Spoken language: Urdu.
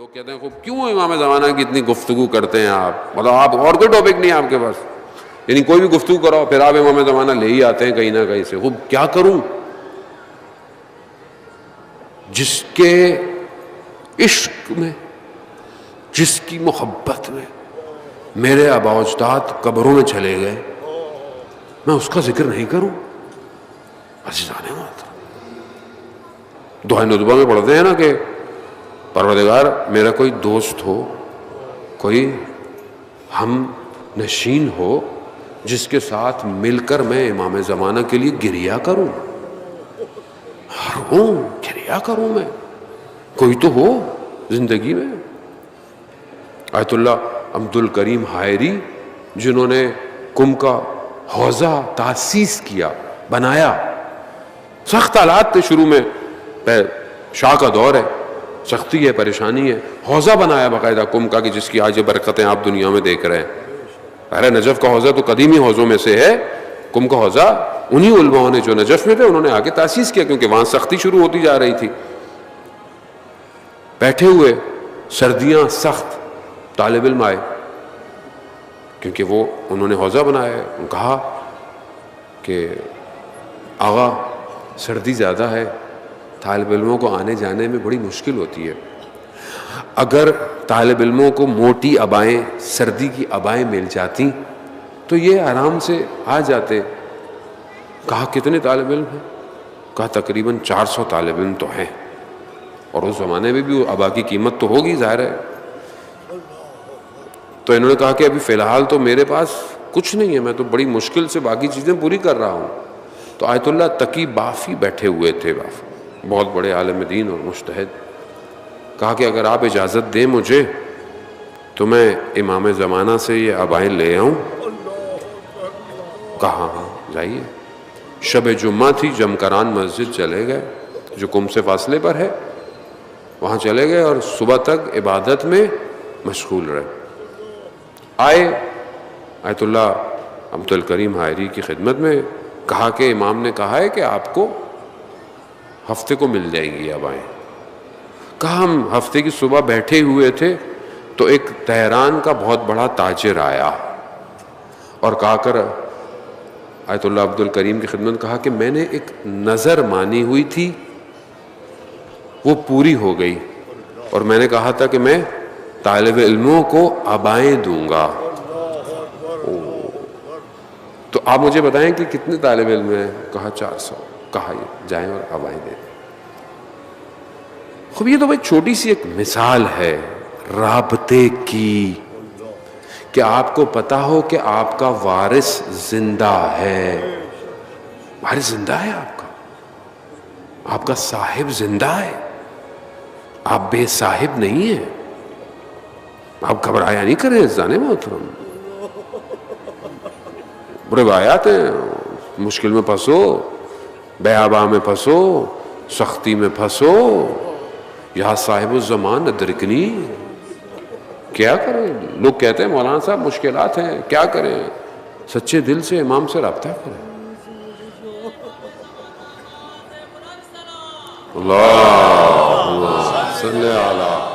لوگ کہتے ہیں خوب کیوں امام زمانہ کی اتنی گفتگو کرتے ہیں آپ، مطلب آپ اور کوئی ٹاپک نہیں ہے آپ کے پاس، یعنی کوئی بھی گفتگو کراؤ پھر آپ امام زمانہ لے ہی آتے ہیں کہیں نہ کہیں سے. خوب کیا کروں؟ جس کے عشق میں، جس کی محبت میں میرے آباء و اجداد قبروں میں چلے گئے، میں اس کا ذکر نہیں کروں؟ عزیزان محترم، دعائے ندبہ میں پڑھتے ہیں نا کہ پروردگار میرا کوئی دوست ہو، کوئی ہم نشین ہو جس کے ساتھ مل کر میں امام زمانہ کے لیے گریا کروں، گریا کروں، میں کوئی تو ہو زندگی میں. آیت اللہ عبد الکریم حائری جنہوں نے کم کا حوضہ تاسیس کیا، بنایا، سخت حالات تھے شروع میں، شاہ کا دور ہے، سختی ہے، پریشانی ہے، حوضہ بنایا باقاعدہ کم کا کہ جس کی آج برکتیں آپ دنیا میں دیکھ رہے ہیں. ارے نجف کا حوضہ تو قدیمی حوضوں میں سے ہے، کم کا حوضہ انہی علماء نے جو نجف میں تھے انہوں نے آگے تاسیس کیا کیونکہ وہاں سختی شروع ہوتی جا رہی تھی. بیٹھے ہوئے سردیاں سخت، طالب علم آئے کیونکہ وہ انہوں نے حوضہ بنایا ہے. کہا کہ آغا سردی زیادہ ہے، طالب علموں کو آنے جانے میں بڑی مشکل ہوتی ہے، اگر طالب علموں کو موٹی ابائیں، سردی کی ابائیں مل جاتی تو یہ آرام سے آ جاتے. کہا کتنے طالب علم ہیں؟ کہا تقریباً 400 طالب علم تو ہیں، اور اس زمانے میں بھی ابا کی قیمت تو ہوگی ظاہر ہے. تو انہوں نے کہا کہ ابھی فی الحال تو میرے پاس کچھ نہیں ہے، میں تو بڑی مشکل سے باقی چیزیں پوری کر رہا ہوں. تو آیت اللہ تقی بافی بیٹھے ہوئے تھے، بہت بڑے عالم دین اور مجتہد. کہا کہ اگر آپ اجازت دیں مجھے تو میں امام زمانہ سے یہ ابائیں لے آؤں. کہا ہاں جائیے. شب جمعہ تھی، جمکران مسجد چلے گئے جو کم سے فاصلے پر ہے، وہاں چلے گئے اور صبح تک عبادت میں مشغول رہے. آئے آیت اللہ عبد الکریم حائری کی خدمت میں، کہا کہ امام نے کہا ہے کہ آپ کو ہفتے کو مل جائے گی ابائیں. کہا ہم ہفتے کی صبح بیٹھے ہوئے تھے تو ایک تہران کا بہت بڑا تاجر آیا اور کہا کر آیت اللہ عبد الکریم کی خدمت کہا کہ میں نے ایک نظر مانی ہوئی تھی وہ پوری ہو گئی، اور میں نے کہا تھا کہ میں طالب علموں کو ابائیں دوں گا. تو آپ مجھے بتائیں کہ کتنے طالب علم ہیں؟ کہا 400. کہا یہ جائیں اور ابائیں دیں. خوب یہ تو بھائی چھوٹی سی ایک مثال ہے رابطے کی، کہ آپ کو پتا ہو کہ آپ کا وارث زندہ ہے، وارث زندہ ہے، آپ کا صاحب زندہ ہے، آپ بے صاحب نہیں ہیں. آپ گھبرایا نہیں کریں عزیزان محترم. روایات ہیں، مشکل میں پھنسو، بیاباں میں پھنسو، سختی میں پھنسو، یا صاحب الزمان ادرکنی. کیا کریں؟ لوگ کہتے ہیں مولانا صاحب مشکلات ہیں، کیا کریں؟ سچے دل سے امام سے رابطہ کریں. اللہ صلی علی